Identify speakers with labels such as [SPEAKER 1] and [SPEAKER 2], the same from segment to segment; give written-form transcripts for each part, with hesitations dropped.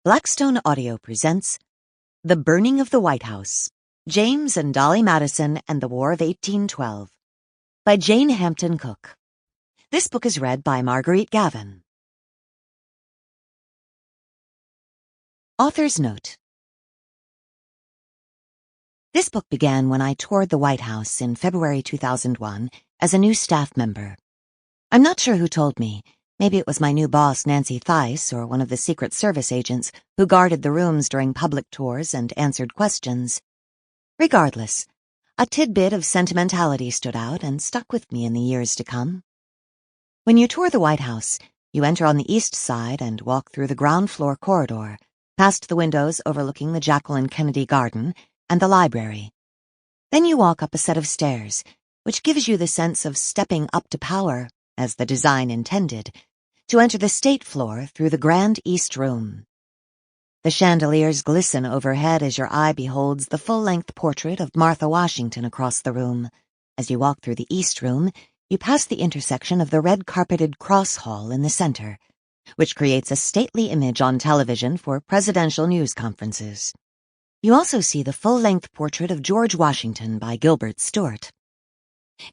[SPEAKER 1] Blackstone Audio presents The Burning of the White House, James and Dolley Madison and the War of 1812, by Jane Hampton Cook. This book is read by Marguerite Gavin. Author's Note. This book began when I toured the White House in February 2001 as a new staff member. I'm not sure who told me. Maybe it was my new boss, Nancy Theis, or one of the Secret Service agents who guarded the rooms during public tours and answered questions. Regardless, a tidbit of sentimentality stood out and stuck with me in the years to come. When you tour the White House, you enter on the east side and walk through the ground floor corridor, past the windows overlooking the Jacqueline Kennedy Garden and the library. Then you walk up a set of stairs, which gives you the sense of stepping up to power, as the design intended, to enter the state floor through the grand East Room. The chandeliers glisten overhead as your eye beholds the full-length portrait of Martha Washington across the room. As you walk through the East Room, you pass the intersection of the red-carpeted cross hall in the center, which creates a stately image on television for presidential news conferences. You also see the full-length portrait of George Washington by Gilbert Stuart.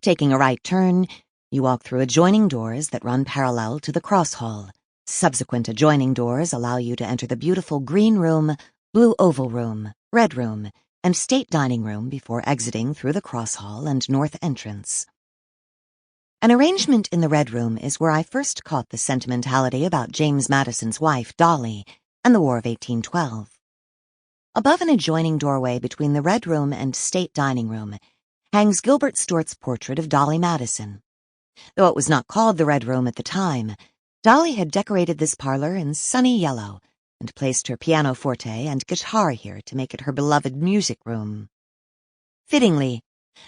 [SPEAKER 1] Taking a right turn, you walk through adjoining doors that run parallel to the cross hall. Subsequent adjoining doors allow you to enter the beautiful green room, blue oval room, red room, and state dining room before exiting through the cross hall and north entrance. An arrangement in the red room is where I first caught the sentimentality about James Madison's wife, Dolley, and the War of 1812. Above an adjoining doorway between the red room and state dining room hangs Gilbert Stuart's portrait of Dolley Madison. Though it was not called the Red Room at the time, Dolley had decorated this parlor in sunny yellow and placed her pianoforte and guitar here to make it her beloved music room. Fittingly,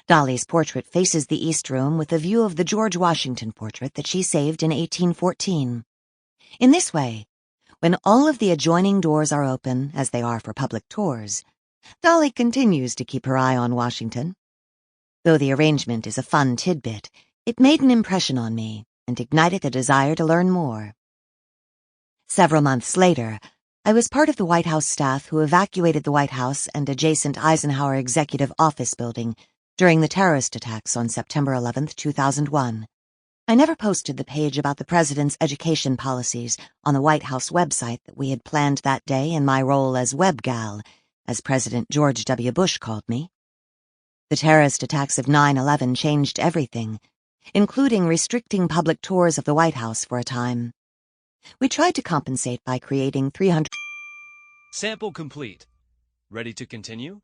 [SPEAKER 1] Dolley's portrait faces the East Room with a view of the George Washington portrait that she saved in 1814. In this way, when all of the adjoining doors are open, as they are for public tours, Dolley continues to keep her eye on Washington. Though the arrangement is a fun tidbit, it made an impression on me and ignited a desire to learn more. Several months later, I was part of the White House staff who evacuated the White House and adjacent Eisenhower Executive Office building during the terrorist attacks on September 11, 2001. I never posted the page about the president's education policies on the White House website that we had planned that day in my role as web gal, as President George W. Bush called me. The terrorist attacks of 9/11 changed everything, including restricting public tours of the White House for a time. We tried to compensate by creating 300...
[SPEAKER 2] Sample complete. Ready to continue?